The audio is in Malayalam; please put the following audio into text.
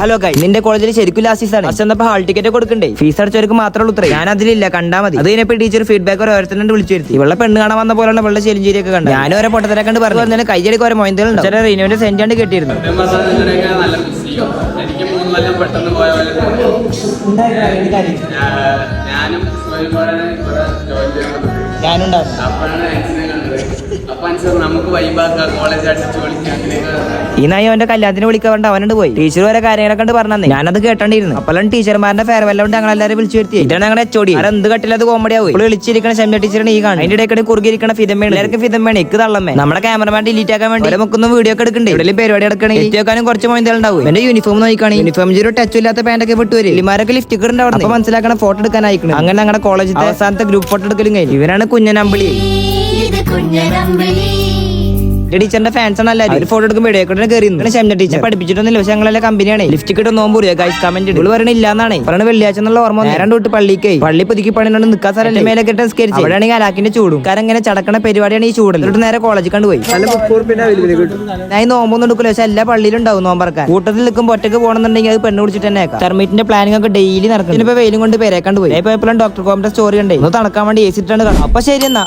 ഹലോ ഗൈസ്, നിന്റെ കോളേജിൽ ശരിക്കും ലാസ്റ്റ് ആണ്. പക്ഷെ എന്നപ്പോ ഹാൾ ടിക്കറ്റ് കൊടുക്കണ്ടേ? ഫീസ് അടച്ചവർക്ക് മാത്രമേ ഉള്ളൂ. ഞാൻ അതിലില്ല, കണ്ടാ മതി. അത് കഴിഞ്ഞപ്പോൾ ടീച്ചർ ഫീഡ്ബാക്ക് ഓരോരുത്തരുടെ വിളിച്ചു വരുത്തി. ഇവളെ പെണ്ണ് കാണാൻ വന്ന പോലെയുള്ള വെള്ള ചെലിഞ്ചേരിയൊക്കെ കണ്ടു. ഞാനും ഓരോ പൊട്ടത്തിനെ കണ്ട് പറഞ്ഞു പറഞ്ഞാൽ കയ്യടിക്ക് ഓരോ മൊയന്തലുണ്ടോ. ചില റീനോന്റെ സെന്റാണ്ട് കെട്ടിയിരുന്നു. ഈ നായി അവന്റെ കല്യാണത്തിന് വിളിക്കാണ്ട് അവനോട് പോയി. ടീച്ചർ വരെ കാര്യങ്ങളെ കണ്ട് പറഞ്ഞേ. ഞാനത് കേട്ടോണ്ടിരുന്നു. അപ്പോഴും ടീച്ചർമാരുടെ ഫെയർവെൽ കൊണ്ട് ഞങ്ങൾ എല്ലാവരും വിളിച്ചു വരുത്തി. ഇതാണ് ഞങ്ങളുടെ എച്ചോടി. എന്ത് കട്ടിലത് കോമഡി ആവും. ഇപ്പോൾ വിളിച്ചിരിക്കണ ഷംന ടീച്ചറിനെ ഈ കാണും. അതിന്റെ ഇടയ്ക്ക് കുറുകിയിരിക്കണ ഫിതമ്മയാണ്. എല്ലാവർക്കും ഫിതമ്മയാണ്. എനിക്ക് തള്ളമ്മേ. നമ്മുടെ ക്യാമറമാൻ ഡിലീറ്റ് ആക്കാൻ വേണ്ടി നമുക്കൊന്നും വീഡിയോ ഒക്കെ എടുക്കണ്ടേ? ഇവിടെ പരിപാടി എടുക്കണമെങ്കിൽ എത്തിയാക്കാനും കുറച്ച് മൊയന്തൽ ഉണ്ടാവും. എന്റെ യൂണിഫോം നോക്കിക്കാണ്. യൂണിഫോം ഒരു ടച്ച് ഇല്ലാത്ത പാൻറ്റൊക്കെ വിട്ടു വരും. ഇമാരൊക്കെ ലിഫ്റ്റ് ഉണ്ടാവും. അപ്പൊ മനസ്സിലാക്കണം ഫോട്ടോ എടുക്കാൻ അയക്കണം. അങ്ങനെ ഞങ്ങളുടെ കോളേജിലെ അവസാനത്തെ ഗ്രൂപ്പ് ഫോട്ടോ എടുക്കലും കഴിഞ്ഞു. ഇവരാണ് കുഞ്ഞനമ്പിളി. ടീച്ചറിന്റെ ഫാൻസ് ആണ് എല്ലാവരും. ഒരു ഫോട്ടോ എടുക്കുമ്പോൾ ഇടയ്ക്കൂടെ കയറി ഷംന ടീച്ചർ പഠിപ്പിച്ചിട്ടൊന്നുമില്ല. പക്ഷെ ഞങ്ങളെല്ലാം കമ്പനിയാണ്. ലിഫ്റ്റ് കിട്ടും നോമ്പൂറിയ ഗൈസ് കമന്റ് ഇവള് പറയണില്ല എന്നാണ് പറഞ്ഞ. വെള്ളിയാഴ്ച എന്നുള്ള ഓർമ്മ നേരം തൊട്ട് പള്ളിക്ക് പള്ളി പുതുക്കി പണിനോട് നിൽക്കാൻ സ്ഥലം മേലെ കെട്ടാൻ സ്കരിച്ചു. അവിടെയാണെങ്കിൽ അലാക്കിന്റെ ചൂടും കാരണം ഇങ്ങനെ ചടക്കണ പരിപാടിയാണ് ഈ ചൂട്. എന്നിട്ട് നേരെ കോളേജിൽ കണ്ടുപോയി. ഞാൻ നോമ്പൊന്നും എടുക്കില്ല. പക്ഷെ എല്ലാ പള്ളിയിലും ഉണ്ടാവും നോമ്പറക്കാൻ. കൂട്ടത്തിൽ നിൽക്കുമ്പോൾ ഒറ്റക്ക് പോകണമെന്നുണ്ടെങ്കിൽ അത് പെണ്ണ് കുടിച്ചിട്ട് തന്നെ ടെർമിറ്റിന്റെ പ്ലാനിംഗ് ഒക്കെ ഡെയിലി നടക്കും. ഇപ്പൊ വെയിലും കൊണ്ട് പേരെ കണ്ടുപോയി. ഇപ്പൊ എപ്പോഴും ഡോക്ടർ കോമിന്റെ സ്റ്റോറി ഉണ്ട്. ഒന്ന് തണക്കാൻ വേണ്ടി ഏസിട്ടാണ് കാണും. അപ്പൊ ശരി എന്നാ.